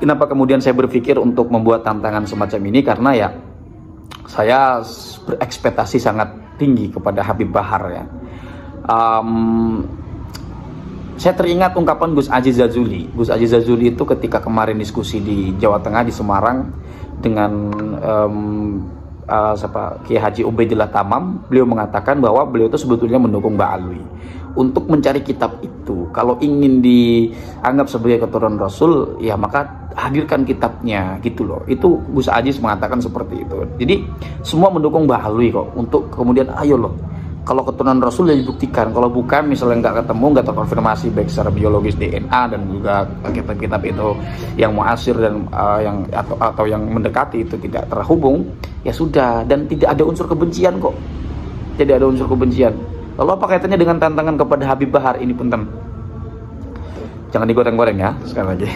Kenapa kemudian saya berpikir untuk membuat tantangan semacam ini? Karena ya saya berekspektasi sangat tinggi kepada Habib Bahar ya. Saya teringat ungkapan Gus Aziz Jazuli. Gus Aziz Jazuli itu ketika kemarin diskusi di Jawa Tengah di Semarang dengan Kiai Haji Ubaidillah Tamam, beliau mengatakan bahwa beliau itu sebetulnya mendukung Mbak Alwi untuk mencari kitab itu. Kalau ingin dianggap sebagai keturunan Rasul, ya maka hadirkan kitabnya gitu loh. Itu Gus Aziz mengatakan seperti itu. Jadi semua mendukung Mbak Alwi kok untuk kemudian ayo loh. Kalau keturunan Rasul ya dibuktikan. Kalau bukan, misalnya nggak ketemu, nggak terkonfirmasi baik secara biologis DNA dan juga kitab-kitab itu yang muasir dan atau yang mendekati itu tidak terhubung, ya sudah. Dan tidak ada unsur kebencian kok. Tidak ada unsur kebencian. Lalu apa kaitannya dengan tantangan kepada Habib Bahar ini, punten? Jangan digoreng-goreng ya, sekali lagi.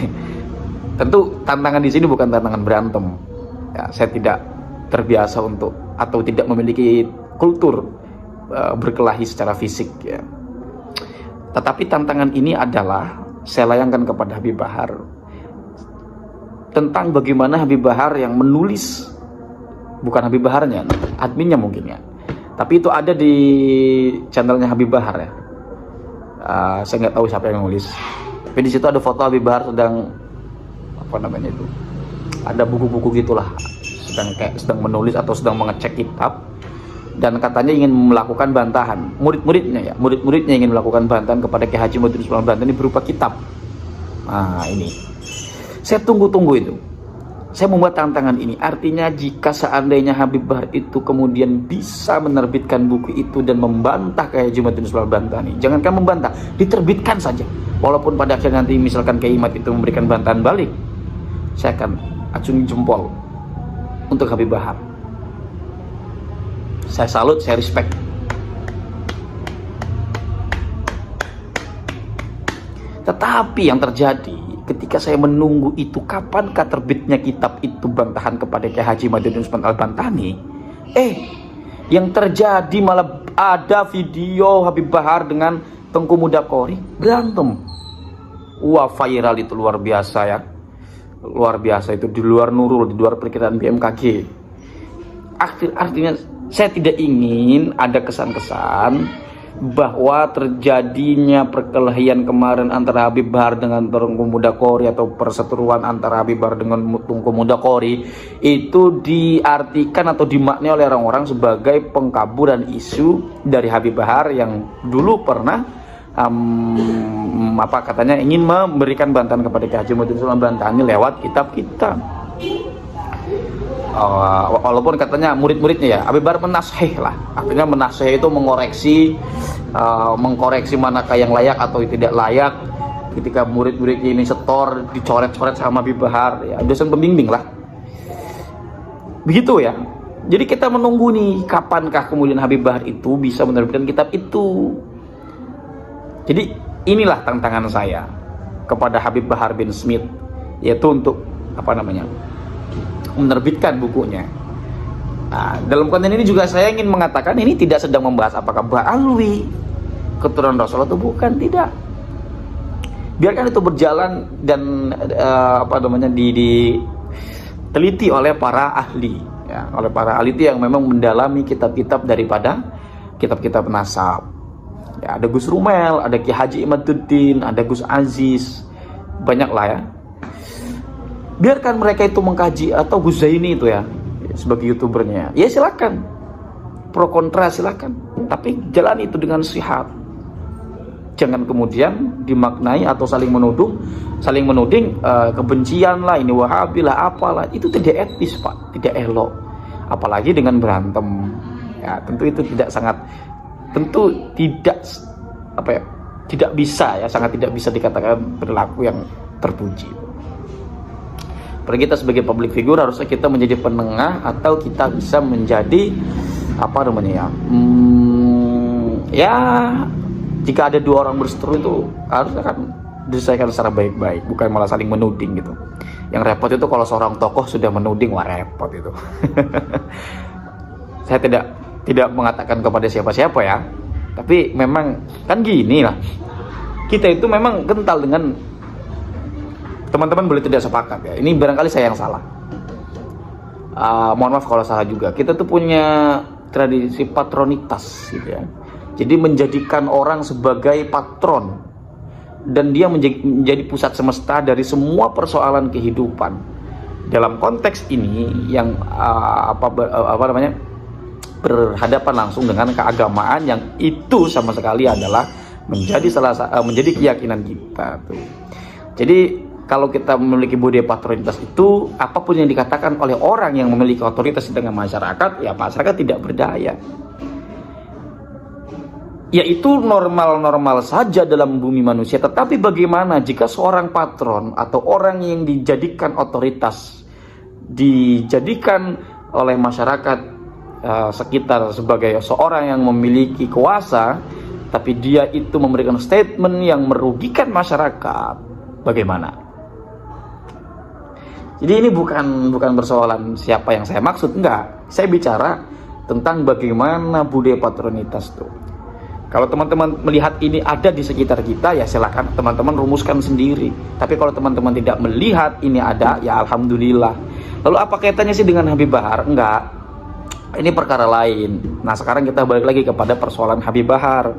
Tentu tantangan di sini bukan tantangan berantem. Ya, saya tidak terbiasa untuk atau tidak memiliki kultur berkelahi secara fisik ya. Tetapi tantangan ini adalah saya layangkan kepada Habib Bahar tentang bagaimana Habib Bahar yang menulis, bukan Habib Baharnya, adminnya mungkin ya, tapi itu ada di channelnya Habib Bahar ya. Saya nggak tahu siapa yang nulis, tapi di situ ada foto Habib Bahar sedang ada buku-buku gitulah, sedang menulis atau sedang mengecek kitab. Dan katanya ingin melakukan bantahan, murid-muridnya ingin melakukan bantahan kepada Kiai Haji Muhyiddin Sulaiman Banten ini berupa kitab. Nah ini, saya tunggu-tunggu itu. Saya membuat tantangan ini, artinya jika seandainya Habib Bahar itu kemudian bisa menerbitkan buku itu dan membantah Kiai Haji Muhyiddin Sulaiman Banten ini, jangankan membantah, diterbitkan saja. Walaupun pada akhirnya nanti misalkan Kiai Imad itu memberikan bantahan balik, saya akan acungi jempol untuk Habib Bahar. Saya salut, saya respect. Tetapi yang terjadi ketika saya menunggu itu, kapankah terbitnya kitab itu bantahan kepada Kiai Haji Muhyiddin Sulaiman Al-Bantani, yang terjadi malah ada video Habib Bahar dengan Tengku Mudakori berantem. Wah, viral itu luar biasa ya. Luar biasa itu, di luar Nurul, di luar perkiraan BMKG. Artinya saya tidak ingin ada kesan-kesan bahwa terjadinya perkelahian kemarin antara Habib Bahar dengan Tengku Mudakori atau perseteruan antara Habib Bahar dengan Tengku Mudakori itu diartikan atau dimaknai oleh orang-orang sebagai pengkaburan isu dari Habib Bahar yang dulu pernah ingin memberikan bantahan kepada Kiai Haji Muhyiddin Sulaiman Bantani lewat kitab-kitab. Walaupun katanya murid-muridnya ya, Habib Bahar menasihih lah, artinya menasihih itu mengkoreksi manakah yang layak atau tidak layak. Ketika murid-muridnya ini setor, dicoret-coret sama Habib Bahar, ya dosen pembimbing lah, begitu ya. Jadi kita menunggu nih, kapankah kemudian Habib Bahar itu bisa menerbitkan kitab itu. Jadi inilah tantangan saya kepada Habib Bahar bin Smith, yaitu untuk menerbitkan bukunya. Nah, dalam konten ini juga saya ingin mengatakan ini tidak sedang membahas apakah Mbak Alwi keturunan Rasul atau bukan, tidak. Biarkan itu berjalan dan diteliti oleh para ahli, ya, oleh para ahli yang memang mendalami kitab-kitab daripada kitab-kitab nasab. Ya, ada Gus Rumel, ada Kiai Haji Imaduddin, ada Gus Aziz, banyak lah ya. Biarkan mereka itu mengkaji, atau Gus Zaini itu ya sebagai youtubernya, ya silakan, pro kontra silakan, tapi jalan itu dengan sehat. Jangan kemudian dimaknai atau saling menuding kebencian lah, ini Wahabi lah, apalah, itu tidak etis Pak, tidak elok, apalagi dengan berantem. Ya tentu itu tidak bisa ya, sangat tidak bisa dikatakan perilaku yang terpuji. Kita sebagai public figure harusnya kita menjadi penengah, atau kita bisa menjadi jika ada dua orang berseteru itu harusnya kan diselesaikan secara baik-baik, bukan malah saling menuding gitu. Yang repot itu kalau seorang tokoh sudah menuding, wah repot itu. Saya tidak mengatakan kepada siapa-siapa ya, tapi memang kan gini lah, kita itu memang kental dengan teman-teman boleh tidak sepakat ya. Ini barangkali saya yang salah. Mohon maaf kalau salah juga. Kita tuh punya tradisi patronitas gitu ya. Jadi menjadikan orang sebagai patron dan dia menjadi pusat semesta dari semua persoalan kehidupan. Dalam konteks ini yang berhadapan langsung dengan keagamaan yang itu sama sekali adalah menjadi keyakinan kita tuh. Jadi kalau kita memiliki budaya patronitas itu, apapun yang dikatakan oleh orang yang memiliki otoritas di tengah masyarakat, ya masyarakat tidak berdaya. Yaitu normal-normal saja dalam bumi manusia. Tetapi bagaimana jika seorang patron atau orang yang dijadikan otoritas, dijadikan oleh masyarakat sekitar sebagai seorang yang memiliki kuasa, tapi dia itu memberikan statement yang merugikan masyarakat, bagaimana? Jadi ini bukan persoalan siapa yang saya maksud, enggak. Saya bicara tentang bagaimana budaya patronitas itu. Kalau teman-teman melihat ini ada di sekitar kita, ya silakan teman-teman rumuskan sendiri. Tapi kalau teman-teman tidak melihat ini ada, ya alhamdulillah. Lalu apa kaitannya sih dengan Habib Bahar? Enggak. Ini perkara lain. Nah, sekarang kita balik lagi kepada persoalan Habib Bahar.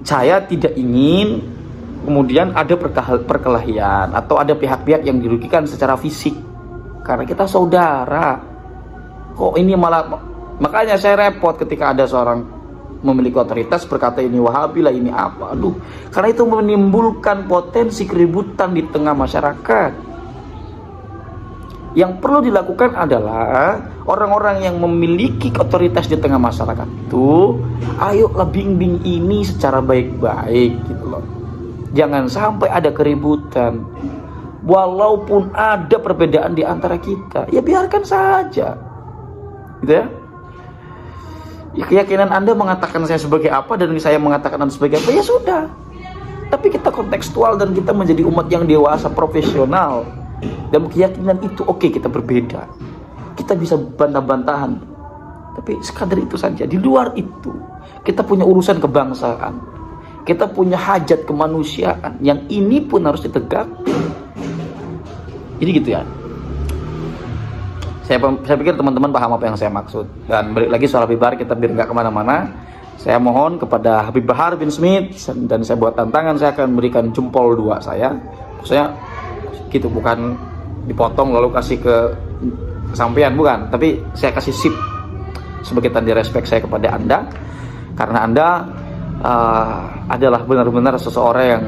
Saya tidak ingin kemudian ada perkelahian atau ada pihak-pihak yang dirugikan secara fisik karena kita saudara. Kok ini malah, makanya saya repot ketika ada seorang memiliki otoritas berkata ini Wahabi lah, ini apa. Aduh, karena itu menimbulkan potensi keributan di tengah masyarakat. Yang perlu dilakukan adalah orang-orang yang memiliki otoritas di tengah masyarakat itu, ayolah bimbing ini secara baik-baik gitu loh. Jangan sampai ada keributan. Walaupun ada perbedaan di antara kita, ya biarkan saja. Gitu ya. Ya, keyakinan Anda mengatakan saya sebagai apa dan saya mengatakan Anda sebagai apa, ya sudah. Tapi kita kontekstual dan kita menjadi umat yang dewasa, profesional. Dan keyakinan itu oke, kita berbeda. Kita bisa bantah-bantahan. Tapi sekadar itu saja. Di luar itu, kita punya urusan kebangsaan. Kita punya hajat kemanusiaan yang ini pun harus ditegakkan. Jadi gitu ya. Saya pikir teman-teman paham apa yang saya maksud. Dan balik lagi soal Habib Bahar, kita biar nggak kemana-mana. Saya mohon kepada Habib Bahar bin Smith, dan saya buat tantangan, saya akan memberikan jempol 2 saya. Maksudnya gitu, bukan dipotong lalu kasih ke kesampaian, bukan. Tapi saya kasih sip sebagai tanda respect saya kepada Anda. Karena Anda adalah benar-benar seseorang yang